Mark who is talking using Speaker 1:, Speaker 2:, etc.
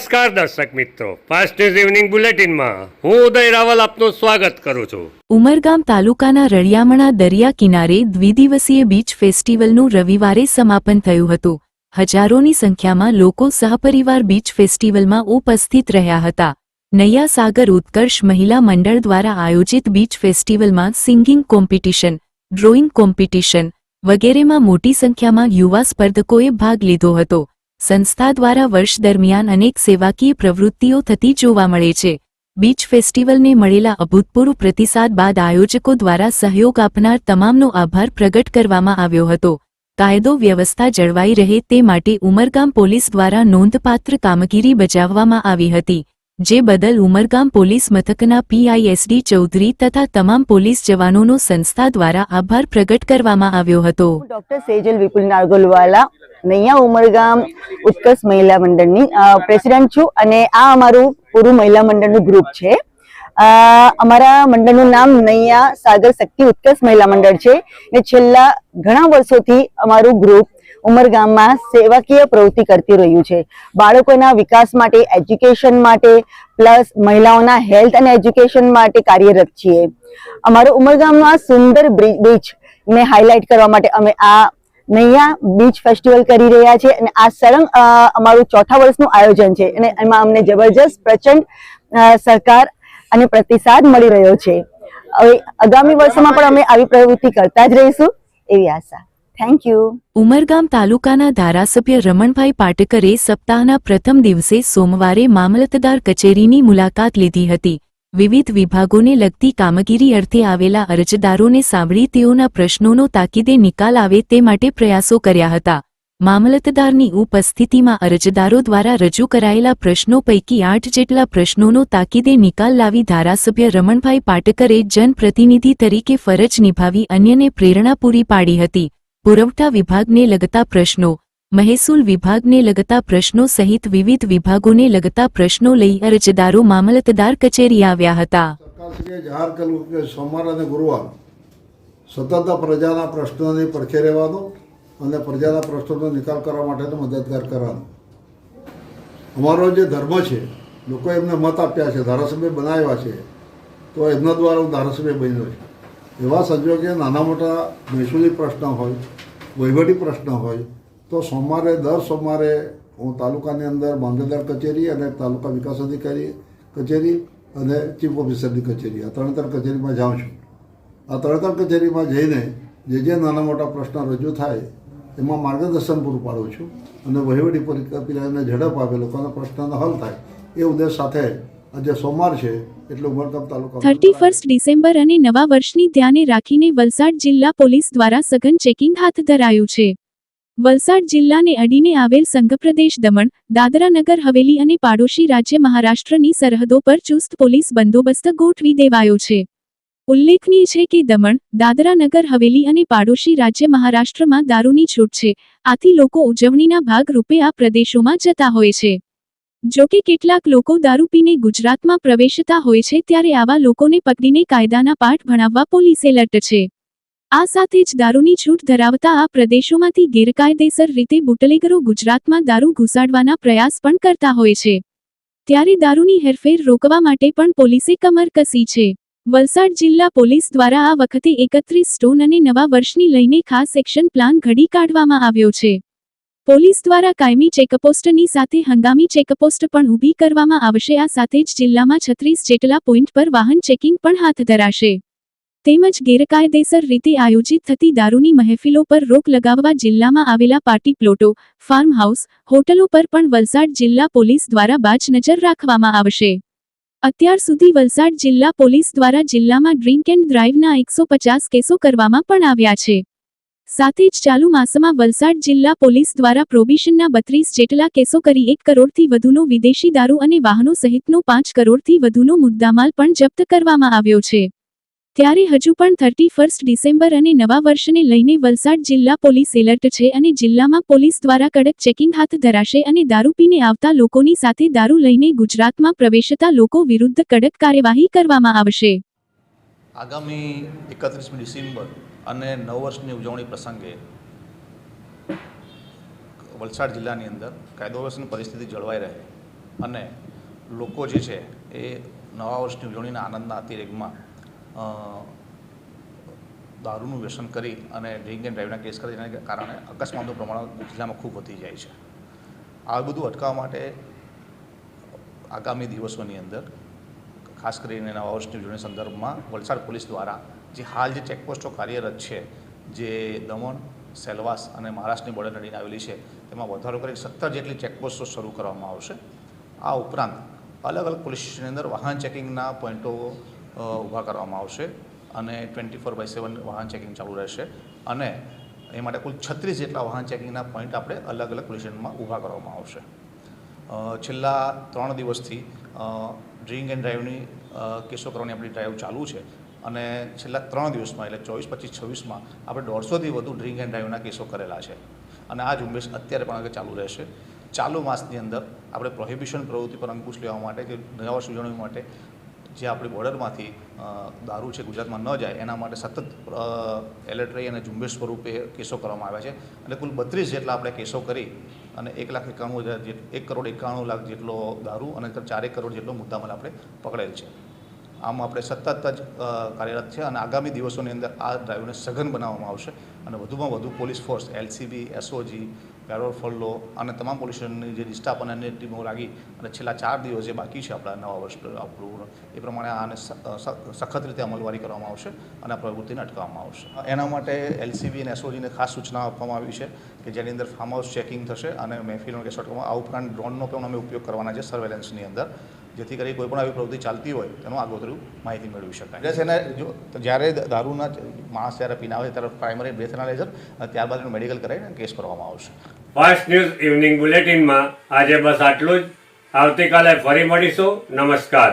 Speaker 1: નમસ્કાર દર્શક મિત્રો, ફાસ્ટ ન્યૂઝ ઇવનિંગ બુલેટિનમાં હું ઉદય રાવલ આપનું સ્વાગત કરું છું।
Speaker 2: ઉમરગામ તાલુકાના રળિયામણા દરિયા કિનારે દ્વિદિવસીય બીચ ફેસ્ટિવલનું રવિવારે સમાપન થયું હતું। હજારોની સંખ્યામાં લોકો સહપરિવાર બીચ ફેસ્ટિવલમાં ઉપસ્થિત રહ્યા હતા। નૈયા સાગર ઉત્કર્ષ મહિલા મંડળ દ્વારા આયોજિત બીચ ફેસ્ટિવલમાં સિંગિંગ કોમ્પિટિશન, ડ્રોઈંગ કોમ્પિટિશન વગેરેમાં મોટી સંખ્યામાં યુવા સ્પર્ધકોએ ભાગ લીધો હતો। સંસ્થા દ્વારા વર્ષ દરમિયાન અનેક સેવાકીય પ્રવૃત્તિઓ થતી જોવા મળે છે। બીચ ફેસ્ટિવલને મળેલા અભૂતપૂર્વ પ્રતિસાદ બાદ આયોજકો દ્વારા સહયોગ આપનાર તમામનો આભાર પ્રગટ કરવામાં આવ્યો હતો। કાયદો વ્યવસ્થા જળવાઈ રહે તે માટે ઉમરગામ પોલીસ દ્વારા નોંધપાત્ર કામગીરી બજાવવામાં આવી હતી, જે બદલ ઉમરગામ પોલીસ મથકના પીઆઈએસડી ચૌધરી તથા તમામ પોલીસ જવાનોનો સંસ્થા દ્વારા આભાર પ્રગટ કરવામાં આવ્યો હતો।
Speaker 3: ડોક્ટર સેજલ વિપુલ નારગોલવાલા નૈયા ઉમરગામ ઉત્કર્ષ મહિલા મંડળની પ્રેસિડેન્ટ છું અને આ અમારું પૂરું મહિલા મંડળનું ગ્રુપ છે। અમારા મંડળનું નામ નૈયા સાગર શક્તિ ઉત્કર્ષ મહિલા મંડળ છે ને છેલ્લા ઘણા વર્ષોથી અમારું ગ્રુપ ઉમરગામમાં સેવાકીય પ્રવૃત્તિ કરતી રહ્યું છે। બાળકોના વિકાસ માટે, એજ્યુકેશન માટે પ્લસ મહિલાઓના હેલ્થ અને એજ્યુકેશન માટે કાર્યરત છીએ। અમારો ઉમરગામનો આ સુંદર બીચ ને હાઇલાઇટ કરવા માટે અમે આ નૈયા બીચ ફેસ્ટિવલ કરી રહ્યા છે અને આ સળંગ અમારું ચોથા વર્ષનું આયોજન છે અને એમાં અમને જબરજસ્ત પ્રચંડ સહકાર અને પ્રતિસાદ મળી રહ્યો છે। હવે આગામી વર્ષોમાં પણ અમે આવી પ્રવૃત્તિ કરતા જ રહીશું એવી આશા। Thank you.
Speaker 2: ઉમરગામ તાલુકાના ધારાસભ્ય રમણભાઈ પાટકરે સપ્તાહના પ્રથમ દિવસે સોમવારે મામલતદાર કચેરીની મુલાકાત લીધી હતી। વિવિધ વિભાગોને લગતી કામગીરી અર્થે આવેલા અરજદારોને સાંભળી તેઓના પ્રશ્નોનો તાકીદે નિકાલ આવે તે માટે પ્રયાસો કર્યા હતા। મામલતદારની ઉપસ્થિતિમાં અરજદારો દ્વારા રજૂ કરાયેલા પ્રશ્નો પૈકી 8 જેટલા પ્રશ્નોનો તાકીદે નિકાલ લાવી ધારાસભ્ય રમણભાઈ પાટકરે જનપ્રતિનિધિ તરીકે ફરજ નિભાવી અન્યને પ્રેરણા પૂરી પાડી હતી। પુરવઠા વિભાગને લગતા પ્રશ્નો, મહેસૂલ વિભાગને લગતા પ્રશ્નો સહિત વિવિધ વિભાગોને લગતા પ્રશ્નો લઈ અરજદારો મામલતદાર કચેરી આવ્યા હતા।
Speaker 4: સરકારશ્રીએ જાહેર કર્યું કે સોમવાર અને ગુરુવાર સતત પ્રજાના પ્રશ્નોની પડખે રહેવાનો અને પ્રજાના પ્રશ્નોનો નિકાલ કરવા માટેનો મદદગાર કરવાનો અમારો જે ધર્મ છે। લોકોએ એમને મત આપ્યા છે, ધારાસભ્ય બનાવ્યા છે, તો એમના દ્વારા હું ધારાસભ્ય બન્યો છું। એવા સંજોગે નાના મોટા મહેસૂલી પ્રશ્ન હોય, વહીવટી પ્રશ્ન હોય તો દર સોમવારે હું તાલુકાની અંદર મામલતદાર કચેરી અને તાલુકા વિકાસ અધિકારી કચેરી અને ચીફ ઓફિસરની કચેરી આ ત્રણ કચેરીમાં જાઉં છું। આ ત્રણ કચેરીમાં જઈને જે નાના મોટા પ્રશ્ન રજૂ થાય એમાં માર્ગદર્શન પૂરું પાડું છું અને વહીવટી પ્રક્રિયાને ઝડપ આવે, લોકોના પ્રશ્નનો હલ થાય એ ઉદ્દેશ સાથે આજે સોમવાર છે એટલે ઉમરગામ તાલુકા
Speaker 2: 31 ડિસેમ્બર અને નવા વર્ષની ધ્યાને રાખીને વલસાડ જિલ્લા પોલીસ દ્વારા સઘન ચેકિંગ હાથ ધરાયું છે। વલસાડ જિલ્લાને અડીને આવેલ સંઘપ્રદેશ દમણ, દાદરા નગર હવેલી અને પાડોશી રાજ્ય મહારાષ્ટ્રની સરહદો પર ચુસ્ત પોલીસ બંદોબસ્ત ગોઠવી દેવાયો છે। ઉલ્લેખનીય છે કે દમણ, દાદરા નગર હવેલી અને પાડોશી રાજ્ય મહારાષ્ટ્રમાં દારૂની છૂટ છે, આથી લોકો ઉજવણીના ભાગરૂપે આ પ્રદેશોમાં જતા હોય છે। જો કે કેટલાક લોકો દારૂ પીને ગુજરાતમાં પ્રવેશતા હોય છે, ત્યારે આવા લોકોને પકડીને કાયદાના પાઠ ભણાવવા પોલીસ એલર્ટ છે। આ સાથે જ દારૂની છૂટ ધરાવતા આ પ્રદેશોમાંથી ગેરકાયદેસર રીતે બુટલેગરો ગુજરાતમાં દારૂ ઘુસાડવાના પ્રયાસ પણ કરતા હોય છે, ત્યારે દારૂની હેરફેર રોકવા માટે પણ પોલીસે કમર કસી છે। વલસાડ જિલ્લા પોલીસ દ્વારા આ વખતે 31 સ્ટોન અને નવા વર્ષની લઈને ખાસ એક્શન પ્લાન ઘડી કાઢવામાં આવ્યો છે। પોલીસ દ્વારા કાયમી ચેકપોસ્ટની સાથે હંગામી ચેકપોસ્ટ પણ ઊભી કરવામાં આવશે। આ સાથે જ જિલ્લામાં 36 જેટલા પોઈન્ટ પર વાહન ચેકિંગ પણ હાથ ધરાશે, તેમજ ગેરકાયદેસર રીતે આયોજિત થતી દારૂની મહેફિલો પર રોક લગાવવા જિલ્લામાં આવેલા પાર્ટી પ્લોટો, ફાર્મ હાઉસ, હોટલો પર પણ વલસાડ જિલ્લા પોલીસ દ્વારા બાજ નજર રાખવામાં આવશે। અત્યાર સુધી વલસાડ જિલ્લા પોલીસ દ્વારા જિલ્લામાં ડ્રિંક એન્ડ ડ્રાઇવના 150 કેસો કરવામાં પણ આવ્યા છે। સાથે જ ચાલુ માસમાં વલસાડ જિલ્લા પોલીસ દ્વારા પ્રોબિશનના 32 જેટલા કેસો કરી 1 કરોડથી વધુનો વિદેશી દારૂ અને વાહનો સહિતનો 5 કરોડથી વધુનો મુદ્દામાલ પણ જપ્ત કરવામાં આવ્યો છે। ત્યારે હજુ પણ 31 ડિસેમ્બર અને નવા વર્ષને લઈને વલસાડ જિલ્લા પોલીસ એલર્ટ છે અને જિલ્લામાં પોલીસ દ્વારા કડક ચેકિંગ હાથ ધરાશે અને દારૂ પીને આવતા લોકોની સાથે દારૂ લઈને ગુજરાતમાં પ્રવેશતા લોકો વિરુદ્ધ કડક કાર્યવાહી કરવામાં આવશે।
Speaker 5: આગામી 31 ડિસેમ્બર અને નવ વર્ષની ઉજવણી પ્રસંગે વલસાડ જિલ્લાની અંદર કાયદો વ્યવસ્થાની પરિસ્થિતિ જળવાઈ રહે અને લોકો જે છે એ નવા વર્ષની ઉજવણીના આનંદના અતિરેકમાં દારૂનું વ્યસન કરી અને ડ્રિંક એન્ડ ડ્રાઈવના કેસ કરે જેના કારણે અકસ્માતનું પ્રમાણ જિલ્લામાં ખૂબ વધી જાય છે. આ બધું અટકાવવા માટે આગામી દિવસોની અંદર ખાસ કરીને નવા વર્ષની ઉજવણી સંદર્ભમાં વલસાડ પોલીસ દ્વારા જે હાલ જે ચેકપોસ્ટો કાર્યરત છે, જે દમણ, સેલવાસ અને મહારાષ્ટ્રની બોર્ડર નડીને આવેલી છે, તેમાં વધારો કરી 17 જેટલી ચેકપોસ્ટો શરૂ કરવામાં આવશે. આ ઉપરાંત અલગ અલગ પોલીસ સ્ટેશનની અંદર વાહન ચેકિંગના પોઈન્ટો ઊભા કરવામાં આવશે અને 24/7 વાહન ચેકિંગ ચાલુ રહેશે અને એ માટે કુલ 36 જેટલા વાહન ચેકિંગના પોઈન્ટ આપણે અલગ અલગ પોલીસ સ્ટેશનમાં ઊભા કરવામાં આવશે. છેલ્લા 3 દિવસથી ડ્રિંક એન્ડ ડ્રાઈવની કેસો કરવાની આપણી ડ્રાઈવ ચાલુ છે અને છેલ્લા 3 દિવસમાં એટલે 24, 25, 26માં આપણે 150થી વધુ ડ્રિંક એન્ડ ડ્રાઈવના કેસો કરેલા છે અને આ ઝુંબેશ અત્યારે પણ આગળ ચાલુ રહેશે. ચાલુ માસની અંદર આપણે પ્રોહિબિશન પ્રવૃત્તિ પર અંકુશ લેવા માટે કે નવા વર્ષ ઉજવણી માટે જે આપણી બોર્ડરમાંથી દારૂ છે ગુજરાતમાં ન જાય એના માટે સતત એલર્ટ રહી અને ઝુંબેશ સ્વરૂપે કેસો કરવામાં આવ્યા છે અને કુલ 32 જેટલા આપણે કેસો કરી અને 1,91,000 1,91,00,000 જેટલો દારૂ અને 4 કરોડ જેટલો મુદ્દામાલ આપણે પકડેલ છે. આમ આપણે સતત જ કાર્યરત છે અને આગામી દિવસોની અંદર આ ડ્રાઈવને સઘન બનાવવામાં આવશે અને વધુમાં વધુ police force, LCB, SOG, parole furlough અને તમામ પોલીસ સ્ટેશનની જે સ્ટાફ અને અન્ય ટીમો લાગી અને છેલ્લા 4 દિવસ જે બાકી છે આપણા નવા વર્ષ આપણું એ પ્રમાણે આને સખત રીતે અમલવારી કરવામાં આવશે અને આ પ્રવૃત્તિને અટકાવવામાં આવશે. એના માટે એલસીબી અને એસઓજીને ખાસ સૂચના આપવામાં આવી છે કે જેની અંદર ફાર્મ હાઉસ ચેકિંગ થશે અને મહેફિલનો કેસો અટકાવવામાં. આ ઉપરાંત ડ્રોનનો પણ અમે ઉપયોગ કરવાના છે સર્વેલન્સની અંદર, જેથી કરી કોઈ પણ આવી પ્રવૃત્તિ ચાલતી હોય તેનું આગોતરું માહિતી મેળવી શકાય. એને જો જ્યારે દારૂના માણસ જ્યારે પીને આવે ત્યારે પ્રાઇમરી બ્રેથ એનાલાઇઝર અને ત્યારબાદ એનું મેડિકલ કરાવીને કેસ કરવામાં આવશે.
Speaker 1: ફાસ્ટ ન્યૂઝ ઇવનિંગ બુલેટિનમાં આજે બસ આટલું જ. આવતીકાલે ફરી મળીશું. નમસ્કાર.